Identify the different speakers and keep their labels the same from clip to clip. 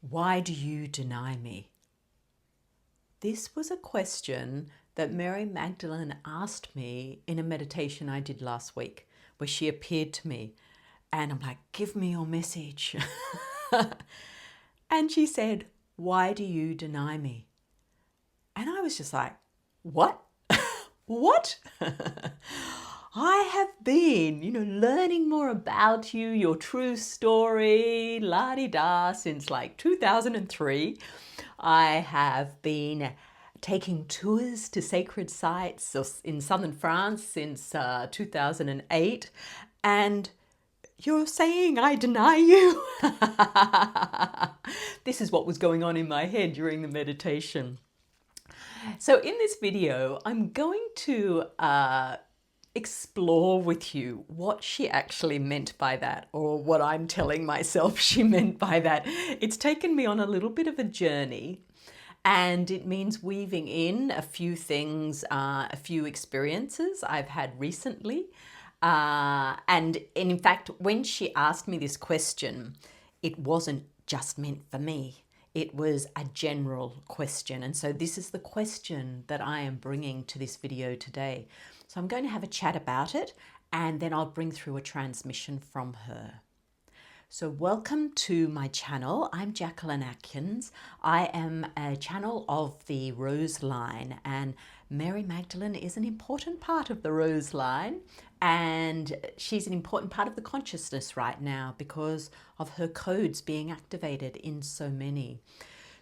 Speaker 1: Why do you deny me? This was a question that Mary Magdalene asked me in a meditation I did last week, where she appeared to me and I'm like, give me your message. And she said, why do you deny me? And I was just like, what? What? I have been, learning more about you, your true story, la-di-da, since like 2003. I have been taking tours to sacred sites in southern France since 2008. And you're saying I deny you? This is what was going on in my head during the meditation. So in this video, I'm going to explore with you what she actually meant by that, or what I'm telling myself she meant by that. It's taken me on a little bit of a journey, and it means weaving in a few things, a few experiences I've had recently. And in fact, when she asked me this question, it wasn't just meant for me. It was a general question. And so this is the question that I am bringing to this video today. So I'm going to have a chat about it, and then I'll bring through a transmission from her. So welcome to my channel. I'm Jacqueline Atkins. I am a channel of the Rose Line, and Mary Magdalene is an important part of the Rose Line, and she's an important part of the consciousness right now because of her codes being activated in so many.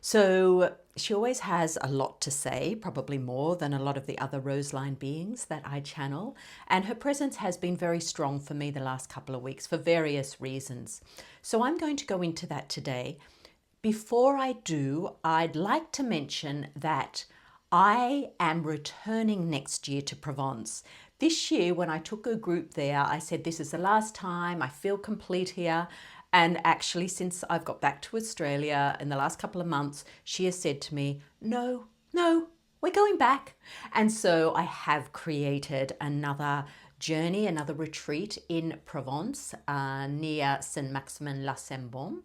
Speaker 1: So she always has a lot to say, probably more than a lot of the other Roseline beings that I channel. And her presence has been very strong for me the last couple of weeks for various reasons. So I'm going to go into that today. Before I do, I'd like to mention that I am returning next year to Provence. This year, when I took a group there, I said, this is the last time, I feel complete here. And actually, since I've got back to Australia in the last couple of months, she has said to me, no, we're going back. And so I have created another journey, another retreat in Provence, near Saint-Maximin-la-Sembon,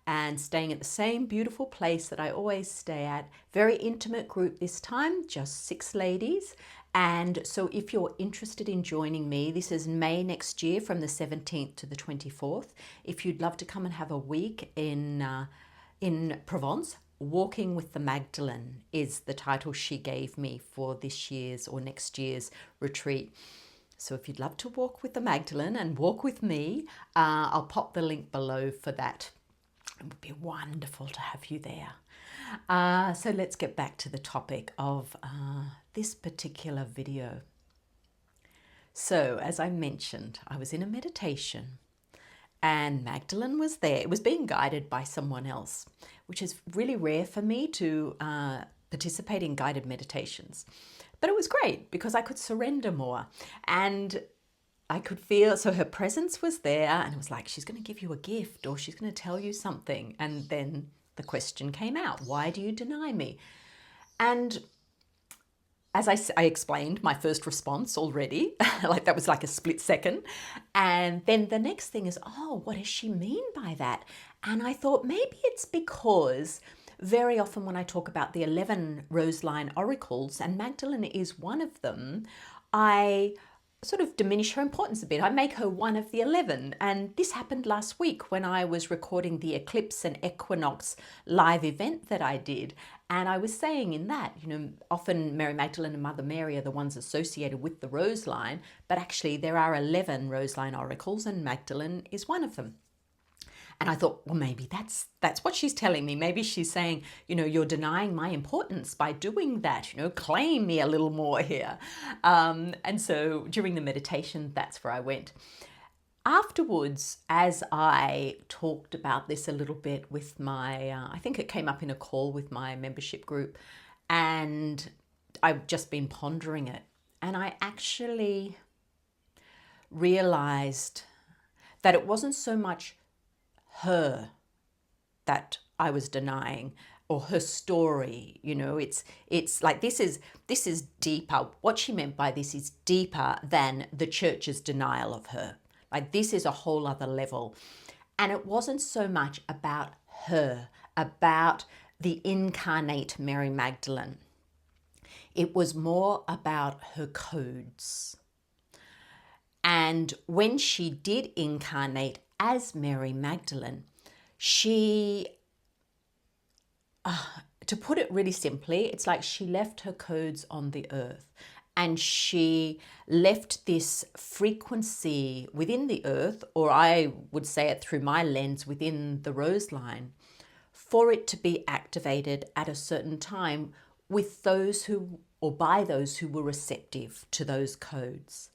Speaker 1: and staying at the same beautiful place that I always stay at. Very intimate group this time, just 6 ladies. And so if you're interested in joining me, this is May next year from the 17th to the 24th. If you'd love to come and have a week in Provence, Walking with the Magdalene is the title she gave me for this year's or next year's retreat. So if you'd love to walk with the Magdalene and walk with me, I'll pop the link below for that. It would be wonderful to have you there. So let's get back to the topic of this particular video. So as I mentioned, I was in a meditation and Magdalene was there. It was being guided by someone else, which is really rare for me to participate in guided meditations. But it was great because I could surrender more, and I could feel, so her presence was there, and it was like, she's going to give you a gift or she's going to tell you something. And then the question came out, why do you deny me? And as I explained my first response already, like that was like a split second. And then the next thing is, oh, what does she mean by that? And I thought maybe it's because very often when I talk about the 11 Roseline oracles, and Magdalene is one of them, I sort of diminish her importance a bit. I make her one of the 11. And this happened last week when I was recording the eclipse and equinox live event that I did. And I was saying in that, often Mary Magdalene and Mother Mary are the ones associated with the Roseline, but actually there are 11 Roseline oracles and Magdalene is one of them. And I thought, well, maybe that's what she's telling me. Maybe she's saying, you're denying my importance by doing that, claim me a little more here. And so during the meditation, that's where I went. Afterwards, as I talked about this a little bit with my, I think it came up in a call with my membership group, and I've just been pondering it. And I actually realized that it wasn't so much her that I was denying, or her story. It's like this is deeper. What she meant by this is deeper than the church's denial of her. Like this is a whole other level. And it wasn't so much about her, about the incarnate Mary Magdalene. It was more about her codes. And when she did incarnate as Mary Magdalene, she, to put it really simply, it's like she left her codes on the earth, and she left this frequency within the earth, or I would say it through my lens, within the rose line, for it to be activated at a certain time with those who, or by those who were receptive to those codes.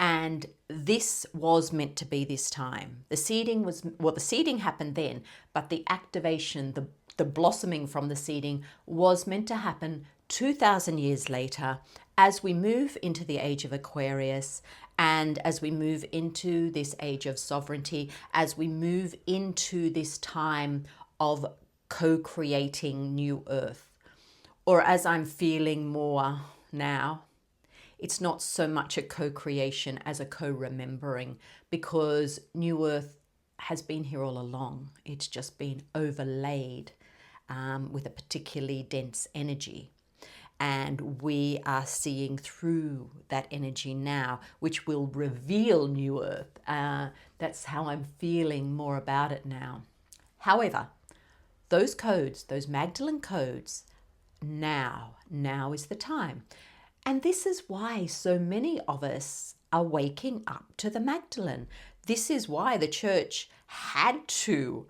Speaker 1: And this was meant to be this time. The seeding was, well, the seeding happened then, but the activation, the blossoming from the seeding was meant to happen 2,000 years later, as we move into the age of Aquarius, and as we move into this age of sovereignty, as we move into this time of co-creating new earth. Or as I'm feeling more now, it's not so much a co-creation as a co-remembering, because New Earth has been here all along. It's just been overlaid with a particularly dense energy. And we are seeing through that energy now, which will reveal New Earth. That's how I'm feeling more about it now. However, those codes, those Magdalene codes, now is the time. And this is why so many of us are waking up to the Magdalene. This is why the church had to,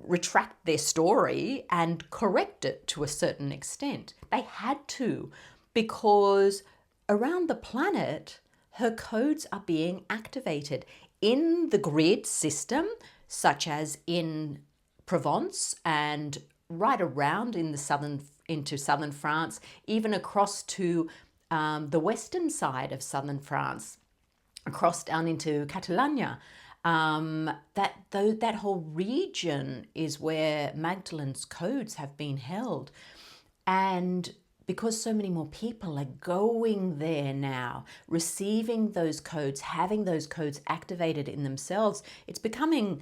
Speaker 1: retract their story and correct it to a certain extent. They had to, because around the planet, her codes are being activated in the grid system, such as in Provence and right around in the into southern France, even across to the western side of southern France, across down into Catalonia. That whole region is where Magdalene's codes have been held. And because so many more people are going there now, receiving those codes, having those codes activated in themselves, it's becoming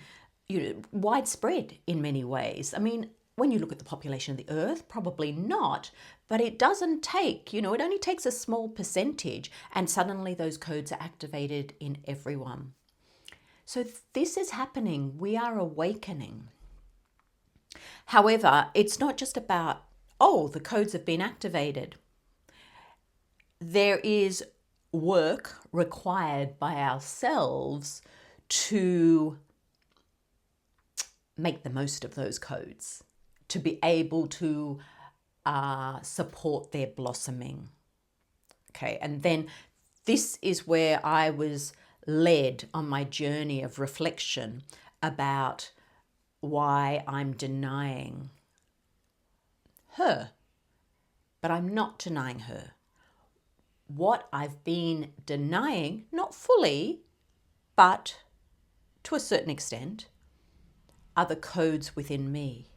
Speaker 1: widespread in many ways. I mean, when you look at the population of the earth, probably not, but it doesn't take, it only takes a small percentage, and suddenly those codes are activated in everyone. So this is happening. We are awakening. However, it's not just about, the codes have been activated. There is work required by ourselves to make the most of those codes, to be able to support their blossoming. Okay, and then this is where I was led on my journey of reflection about why I'm denying her. But I'm not denying her. What I've been denying, not fully, but to a certain extent, are the codes within me.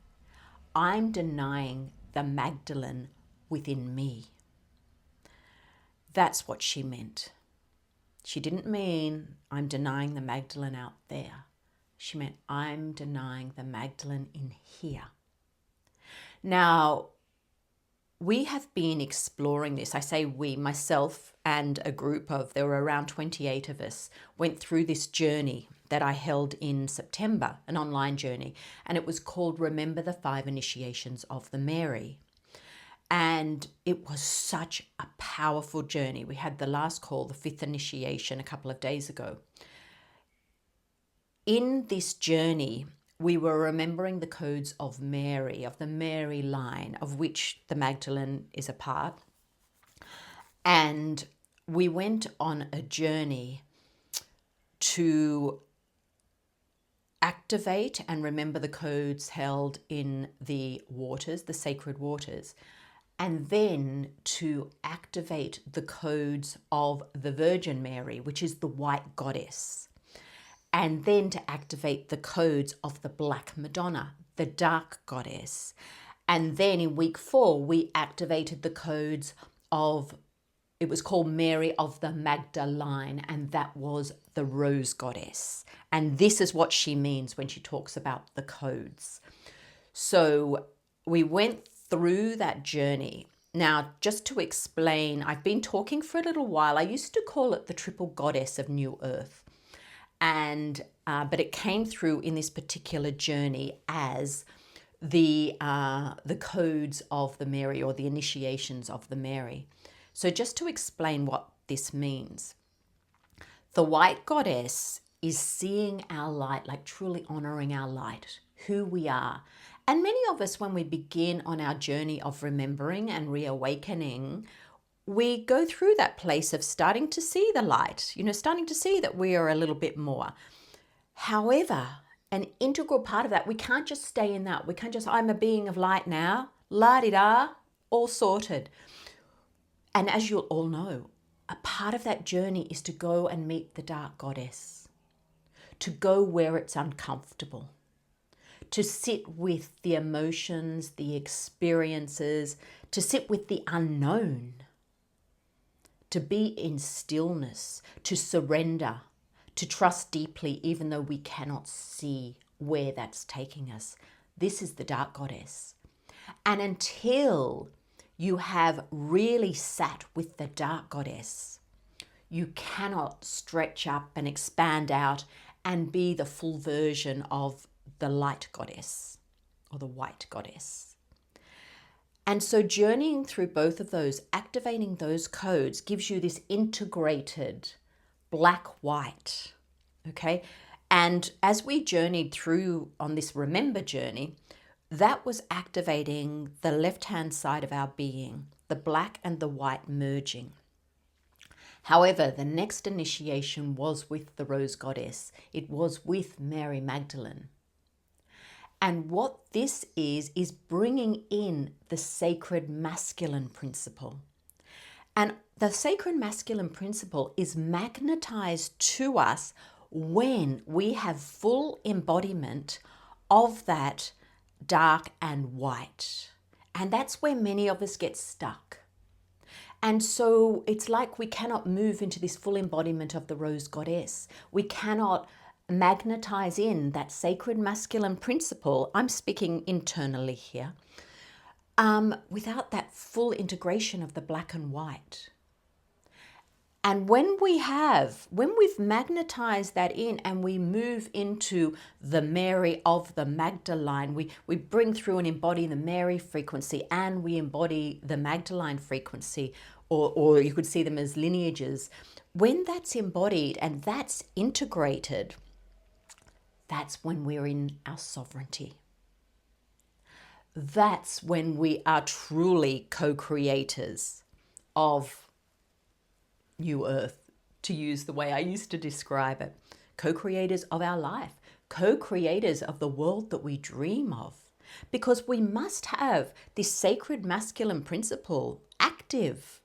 Speaker 1: I'm denying the Magdalene within me. That's what she meant. She didn't mean I'm denying the Magdalene out there. She meant I'm denying the Magdalene in here. Now, we have been exploring this. I say we, myself and a group of, there were around 28 of us, went through this journey that I held in September, an online journey, and it was called Remember the 5 Initiations of the Mary. And it was such a powerful journey. We had the last call, the 5th initiation, a couple of days ago. In this journey, we were remembering the codes of Mary, of the Mary line, of which the Magdalene is a part. And we went on a journey to activate and remember the codes held in the waters, the sacred waters, and then to activate the codes of the Virgin Mary, which is the white goddess, and then to activate the codes of the Black Madonna, the dark goddess. And then in week 4, we activated the codes of it was called Mary of the Magdalene, and that was the rose goddess. And this is what she means when she talks about the codes. So we went through that journey. Now, just to explain, I've been talking for a little while. I used to call it the triple goddess of New Earth. And but it came through in this particular journey as the codes of the Mary, or the initiations of the Mary. So just to explain what this means, the white goddess is seeing our light, like truly honoring our light, who we are. And many of us, when we begin on our journey of remembering and reawakening, we go through that place of starting to see the light, starting to see that we are a little bit more. However, an integral part of that, we can't just stay in that. We can't just, I'm a being of light now, la-di-da, all sorted. And as you'll all know, a part of that journey is to go and meet the dark goddess, to go where it's uncomfortable, to sit with the emotions, the experiences, to sit with the unknown, to be in stillness, to surrender, to trust deeply, even though we cannot see where that's taking us. This is the dark goddess. And until you have really sat with the dark goddess, you cannot stretch up and expand out and be the full version of the light goddess or the white goddess. And so journeying through both of those, activating those codes, gives you this integrated black-white, okay? And as we journeyed through on this remember journey, that was activating the left-hand side of our being, the black and the white merging. However, the next initiation was with the rose goddess. It was with Mary Magdalene. And what this is bringing in the sacred masculine principle. And the sacred masculine principle is magnetized to us when we have full embodiment of that dark and white. And that's where many of us get stuck. And so it's like we cannot move into this full embodiment of the rose goddess. We cannot magnetize in that sacred masculine principle. I'm speaking internally here. Without that full integration of the black and white. And when we've magnetized that in and we move into the Mary of the Magdalene, we bring through and embody the Mary frequency, and we embody the Magdalene frequency, or you could see them as lineages. When that's embodied and that's integrated, that's when we're in our sovereignty. That's when we are truly co-creators of New Earth, to use the way I used to describe it. Co-creators of our life, co-creators of the world that we dream of. Because we must have this sacred masculine principle active.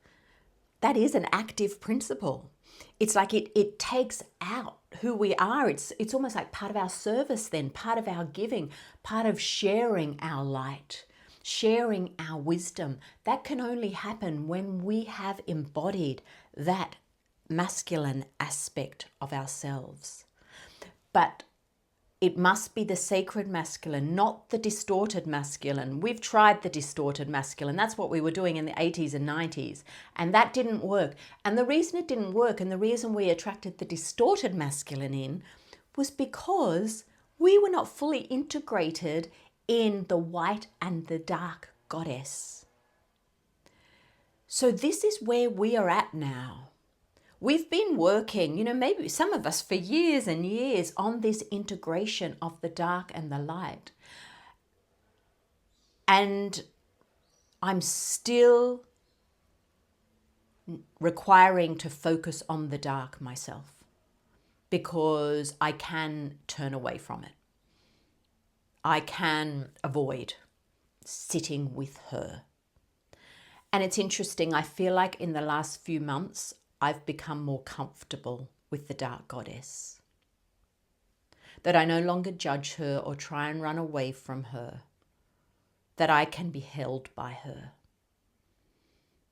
Speaker 1: That is an active principle. It's like it takes out who we are. It's almost like part of our service then, part of our giving, part of sharing our light, sharing our wisdom. That can only happen when we have embodied that masculine aspect of ourselves. But it must be the sacred masculine, not the distorted masculine. We've tried the distorted masculine. That's what we were doing in the 80s and 90s. And that didn't work. And the reason it didn't work and the reason we attracted the distorted masculine in was because we were not fully integrated in the white and the dark goddess. So this is where we are at now. We've been working, maybe some of us for years and years on this integration of the dark and the light. And I'm still requiring to focus on the dark myself because I can turn away from it. I can avoid sitting with her. And it's interesting, I feel like in the last few months, I've become more comfortable with the dark goddess. That I no longer judge her or try and run away from her. That I can be held by her.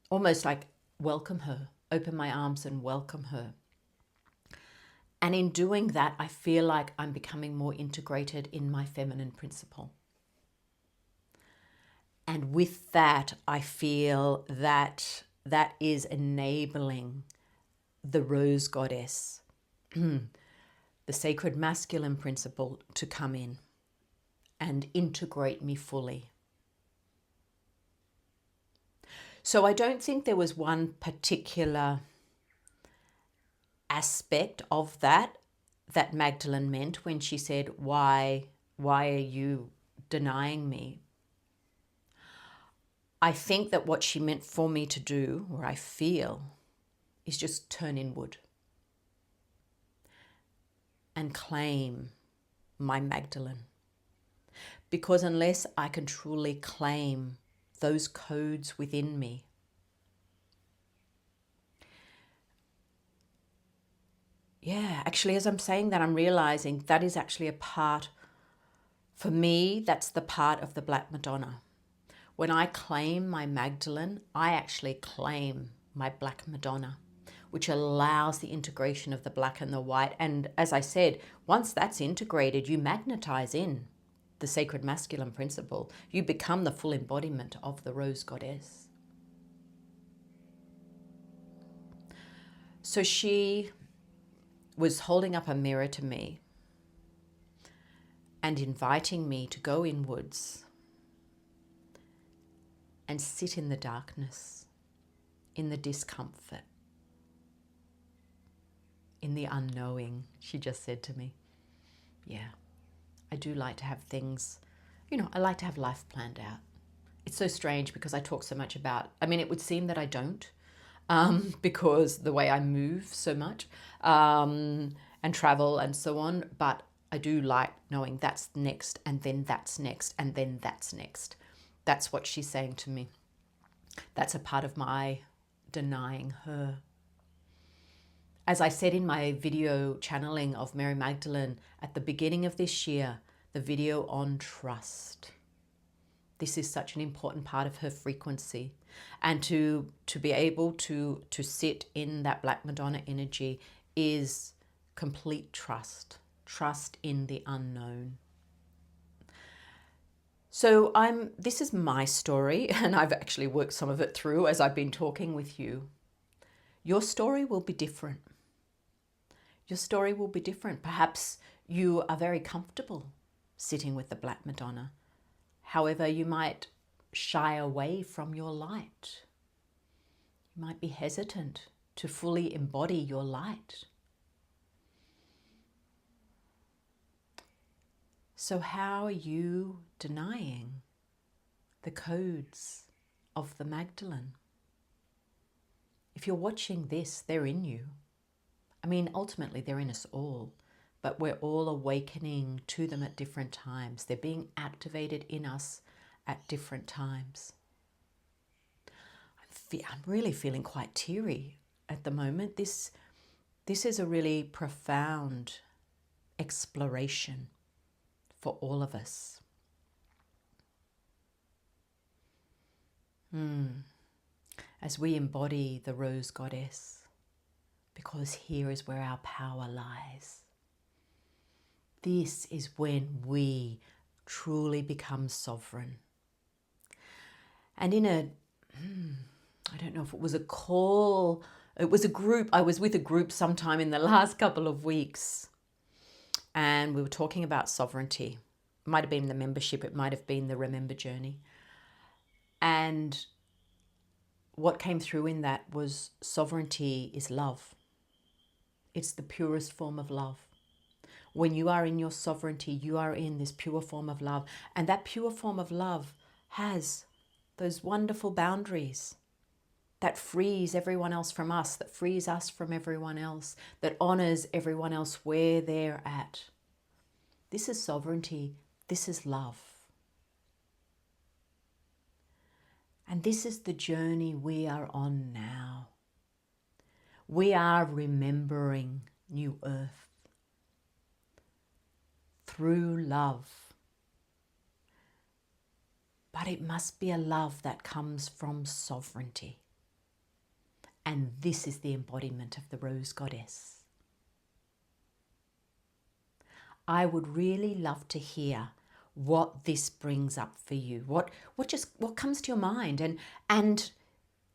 Speaker 1: Almost like welcome her, open my arms and welcome her. And in doing that, I feel like I'm becoming more integrated in my feminine principle. And with that, I feel that that is enabling the rose goddess, the sacred masculine principle, to come in and integrate me fully. So I don't think there was one particular aspect of that Magdalene meant when she said, why are you denying me? I think that what she meant for me to do, or I feel, is just turn inward and claim my Magdalene. Because unless I can truly claim those codes within me, actually, as I'm saying that, I'm realizing that is actually a part, for me, that's the part of the Black Madonna. When I claim my Magdalene, I actually claim my Black Madonna, which allows the integration of the black and the white. And as I said, once that's integrated, you magnetize in the sacred masculine principle. You become the full embodiment of the rose goddess. So she was holding up a mirror to me and inviting me to go inwards and sit in the darkness, in the discomfort, in the unknowing. She just said to me, yeah, I do like to have things, I like to have life planned out. It's so strange because I talk so much about, it would seem that I don't, because the way I move so much and travel and so on, but I do like knowing that's next and then that's next and then that's next. That's what she's saying to me. That's a part of my denying her. As I said in my video channeling of Mary Magdalene at the beginning of this year, the video on trust. This is such an important part of her frequency. And to be able to sit in that Black Madonna energy is complete trust. Trust in the unknown. So this is my story, and I've actually worked some of it through as I've been talking with you. Your story will be different. Your story will be different. Perhaps you are very comfortable sitting with the Black Madonna. However, you might shy away from your light. You might be hesitant to fully embody your light. So how are you denying the codes of the Magdalene? If you're watching this, they're in you. Ultimately, they're in us all, but we're all awakening to them at different times. They're being activated in us at different times. I'm really feeling quite teary at the moment. This is a really profound exploration for all of us. As we embody the rose goddess, because here is where our power lies. This is when we truly become sovereign. And in I don't know if it was a call, it was a group, I was with a group sometime in the last couple of weeks, and we were talking about sovereignty. It might have been the membership, it might have been the Remember Journey. And what came through in that was sovereignty is love. It's the purest form of love. When you are in your sovereignty, you are in this pure form of love. And that pure form of love has those wonderful boundaries that frees everyone else from us, that frees us from everyone else, that honors everyone else where they're at. This is sovereignty. This is love. And this is the journey we are on now. We are remembering New Earth through love. But it must be a love that comes from sovereignty. And this is the embodiment of the Rose Goddess. I would really love to hear what this brings up for you. What comes to your mind? And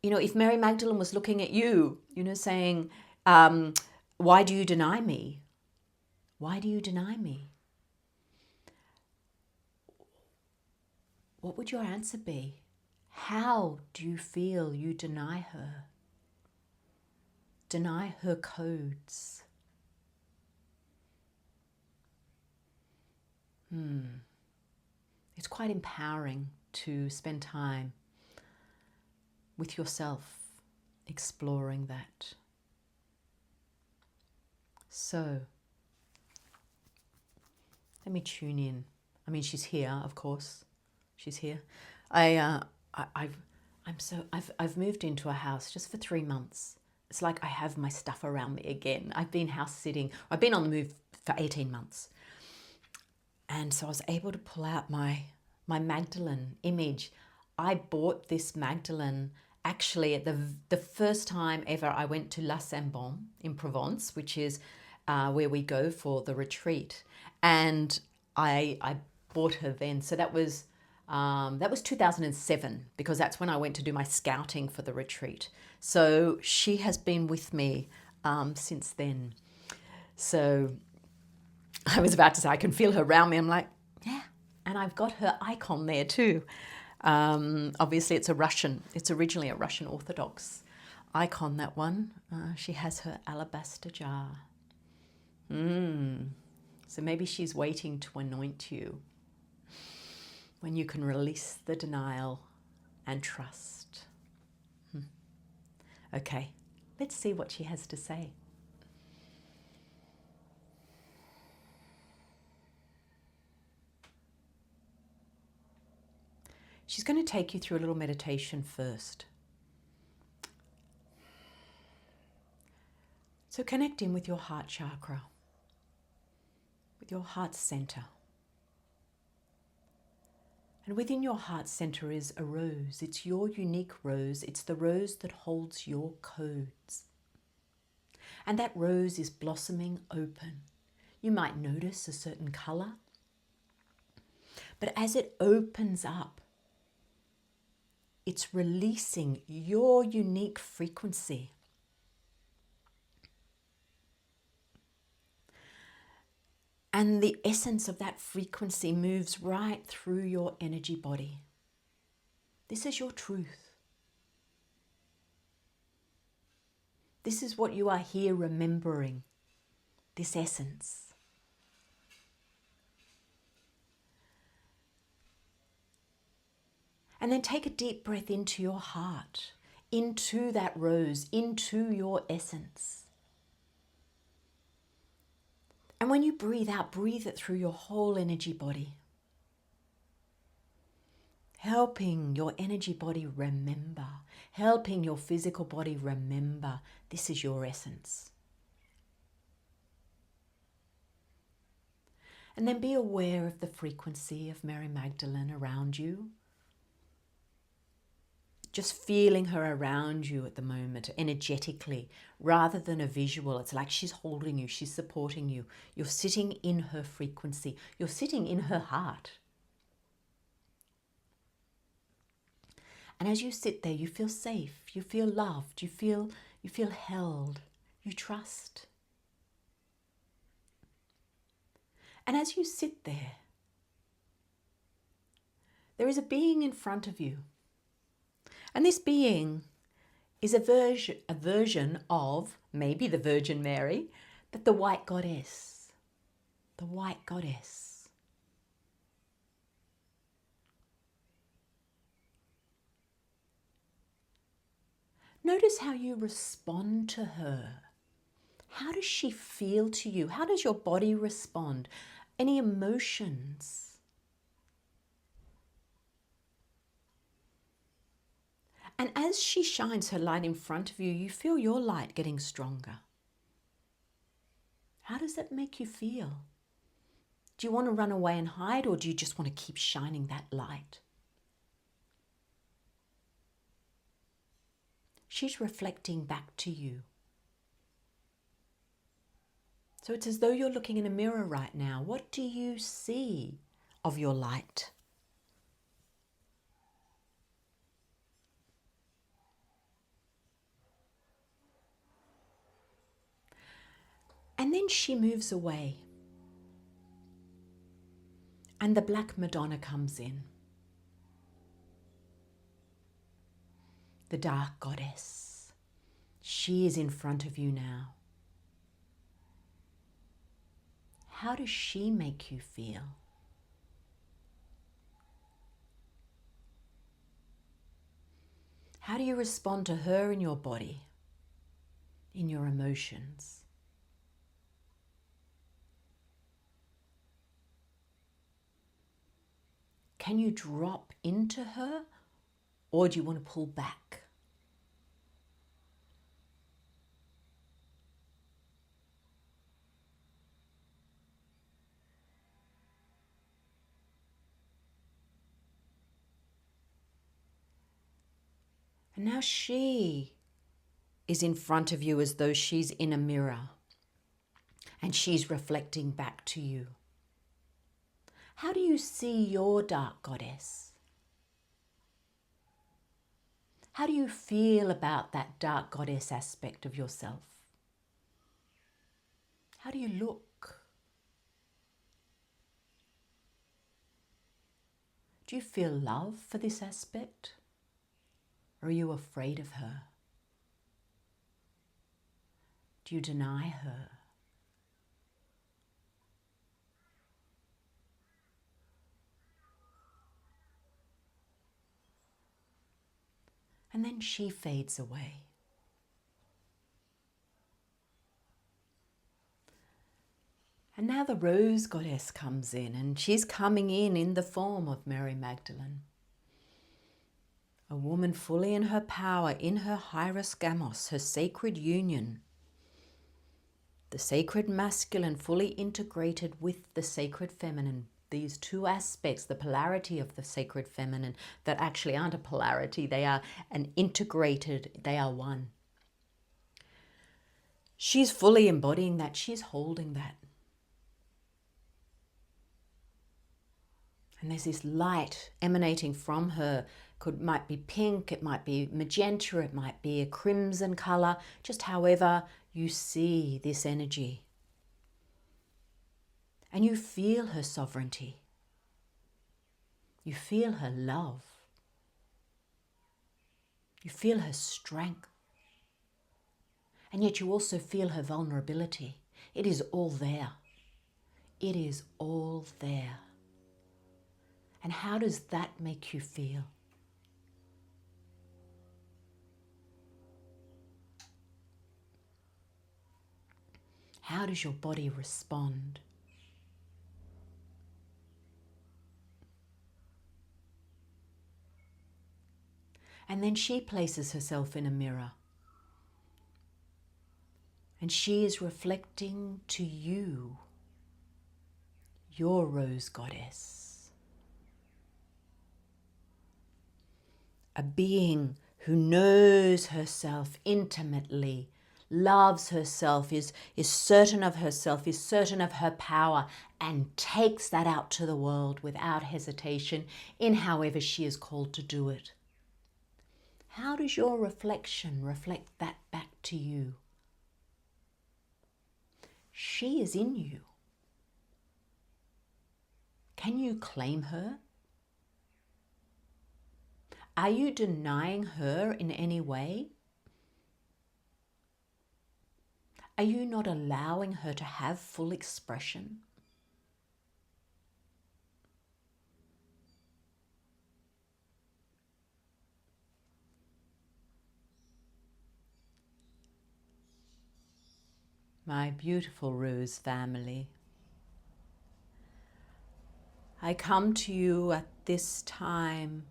Speaker 1: you know, if Mary Magdalene was looking at you, you know, saying, why do you deny me? Why do you deny me? What would your answer be? How do you feel you deny her? Deny her codes. It's quite empowering to spend time with yourself, exploring that. So, let me tune in. I mean, she's here, of course. She's here. I've moved into a house just for 3 months. It's like I have my stuff around me again. I've been house sitting. I've been on the move for 18 months. And so I was able to pull out my Magdalene image. I bought this Magdalene actually at the first time ever I went to La Sambon in Provence, which is where we go for the retreat. And I bought her then. So that was 2007, because that's when I went to do my scouting for the retreat. So she has been with me since then. So I was about to say, I can feel her around me. I'm like, yeah. And I've got her icon there too. Obviously, it's originally a Russian Orthodox icon, that one. She has her alabaster jar. So maybe she's waiting to anoint you when you can release the denial and trust. Okay, let's see what she has to say. She's going to take you through a little meditation first. So connect in with your heart chakra, with your heart center. And within your heart center is a rose. It's your unique rose. It's the rose that holds your codes. And that rose is blossoming open. You might notice a certain color. But as it opens up, it's releasing your unique frequency. And the essence of that frequency moves right through your energy body. This is your truth. This is what you are here remembering, this essence. And then take a deep breath into your heart, into that rose, into your essence. And when you breathe out, breathe it through your whole energy body, helping your energy body remember, helping your physical body remember this is your essence. And then be aware of the frequency of Mary Magdalene around you. Just feeling her around you at the moment, energetically, rather than a visual. It's like she's holding you, she's supporting you. You're sitting in her frequency. You're sitting in her heart. And as you sit there, you feel safe, you feel loved, you feel held, you trust. And as you sit there, there is a being in front of you. And this being is a version of maybe the Virgin Mary, but the white goddess. The white goddess. Notice how you respond to her. How does she feel to you? How does your body respond? Any emotions? And as she shines her light in front of you, you feel your light getting stronger. How does that make you feel? Do you want to run away and hide, or do you just want to keep shining that light? she's reflecting back to you. So it's as though you're looking in a mirror right now. What do you see of your light? And then she moves away. And the Black Madonna comes in. The dark goddess. She is in front of you now. How does she make you feel? How do you respond to her in your body, in your emotions? Can you drop into her, or do you want to pull back? And now she is in front of you as though she's in a mirror and she's reflecting back to you. How do you see your dark goddess? How do you feel about that dark goddess aspect of yourself? How do you look? Do you feel love for this aspect? Or are you afraid of her? Do you deny her? And then she fades away. And now the Rose Goddess comes in, and she's coming in the form of Mary Magdalene. A woman fully in her power, in her Hieros Gamos, her sacred union. The sacred masculine fully integrated with the sacred feminine. These two aspects, the polarity of the sacred feminine, that actually aren't a polarity, they are an integrated, they are one. She's fully embodying that, she's holding that. And there's this light emanating from her. Might be pink, it might be magenta, it might be a crimson colour, just however you see this energy. And you feel her sovereignty. You feel her love. You feel her strength. And yet you also feel her vulnerability. It is all there. It is all there. And how does that make you feel? How does your body respond? And then she places herself in a mirror. And she is reflecting to you, your Rose Goddess. A being who knows herself intimately, loves herself, is certain of herself, is certain of her power, and takes that out to the world without hesitation in however she is called to do it. How does your reflection reflect that back to you? She is in you. Can you claim her? Are you denying her in any way? Are you not allowing her to have full expression? My beautiful Rose family, I come to you at this time.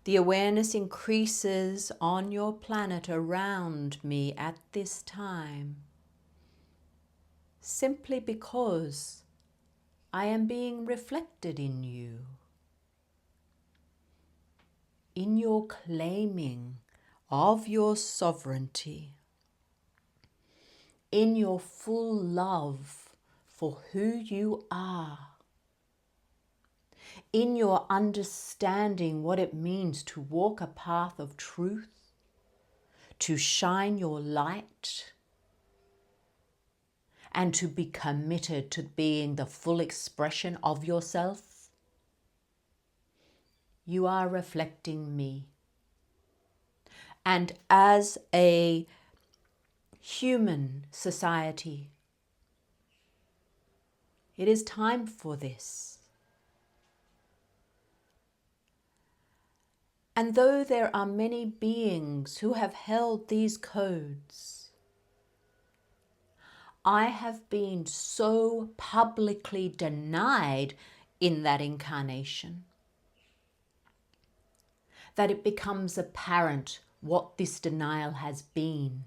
Speaker 1: The awareness increases on your planet around me at this time, simply because I am being reflected in you, in your claiming of your sovereignty, in your full love for who you are, in your understanding what it means to walk a path of truth, to shine your light, and to be committed to being the full expression of yourself, you are reflecting me. And as a human society, it is time for this. And though there are many beings who have held these codes, I have been so publicly denied in that incarnation that it becomes apparent what this denial has been.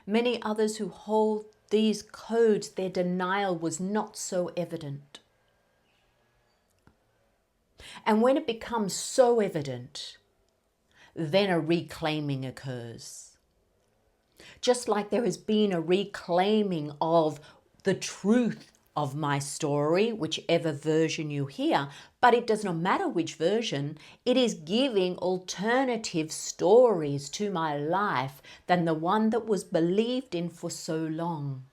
Speaker 1: Many others who hold these codes, their denial was not so evident. And when it becomes so evident, then a reclaiming occurs. Just like there has been a reclaiming of the truth of my story, whichever version you hear, but it does not matter which version, it is giving alternative stories to my life than the one that was believed in for so long.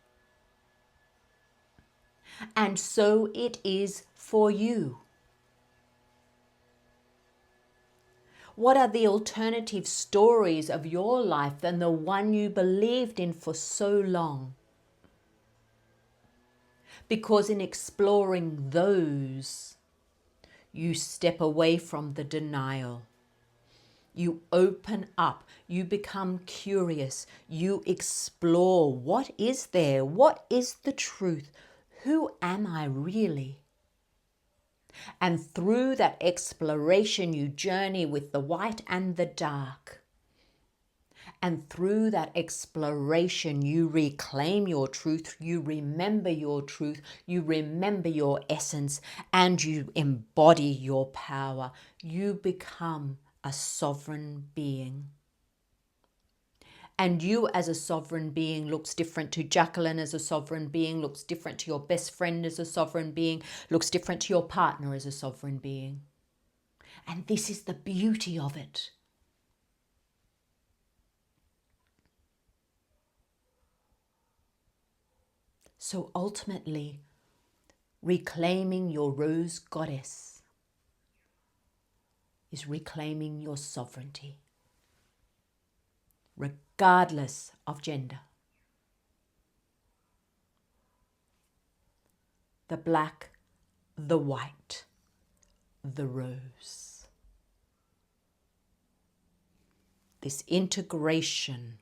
Speaker 1: And so it is for you. What are the alternative stories of your life than the one you believed in for so long? Because in exploring those, you step away from the denial. You open up, you become curious, you explore what is there, what is the truth, who am I really? And through that exploration, you journey with the white and the dark. And through that exploration, you reclaim your truth, you remember your truth, you remember your essence, and you embody your power. You become a sovereign being. And you as a sovereign being looks different to Jacqueline as a sovereign being, looks different to your best friend as a sovereign being, looks different to your partner as a sovereign being. And this is the beauty of it. So ultimately, reclaiming your rose goddess is reclaiming your sovereignty, regardless of gender. The black, the white, the rose. This integration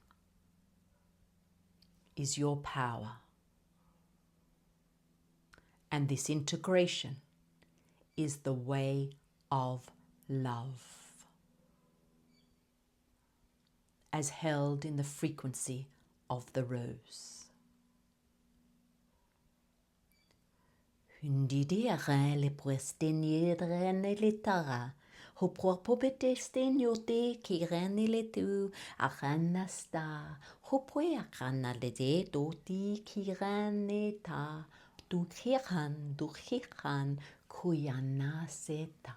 Speaker 1: is your power. And this integration is the way of love, as held in the frequency of the rose. Hundidere le presteniere nelitara, ho propobetestiniote kiranile aranasta, ho poiakana le de doti kiraneta. Dukhiran, kuyana seta.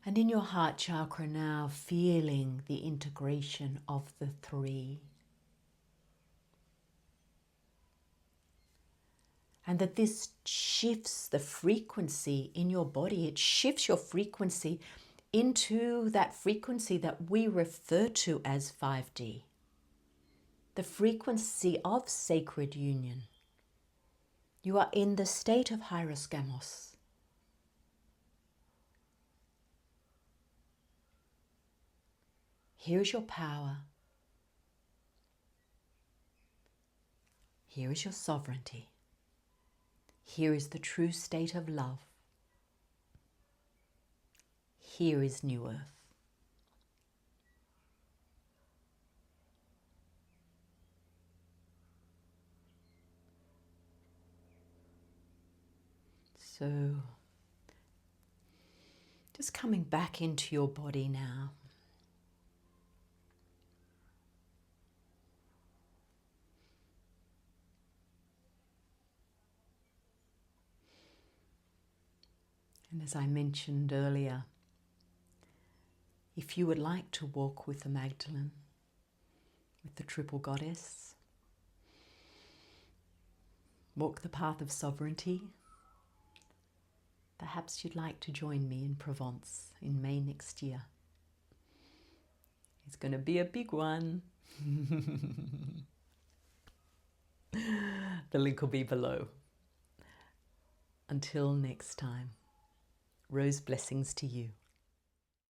Speaker 1: And in your heart chakra now, feeling the integration of the three. And that this shifts the frequency in your body. It shifts your frequency into that frequency that we refer to as 5D, the frequency of sacred union. You are in the state of hieroskamos. Here is your power. Here is your sovereignty. Here is the true state of love. Here is New Earth. So just coming back into your body now. And as I mentioned earlier, if you would like to walk with the Magdalene, with the triple goddess, walk the path of sovereignty, perhaps you'd like to join me in Provence in May next year. It's going to be a big one. The link will be below. Until next time, rose blessings to you.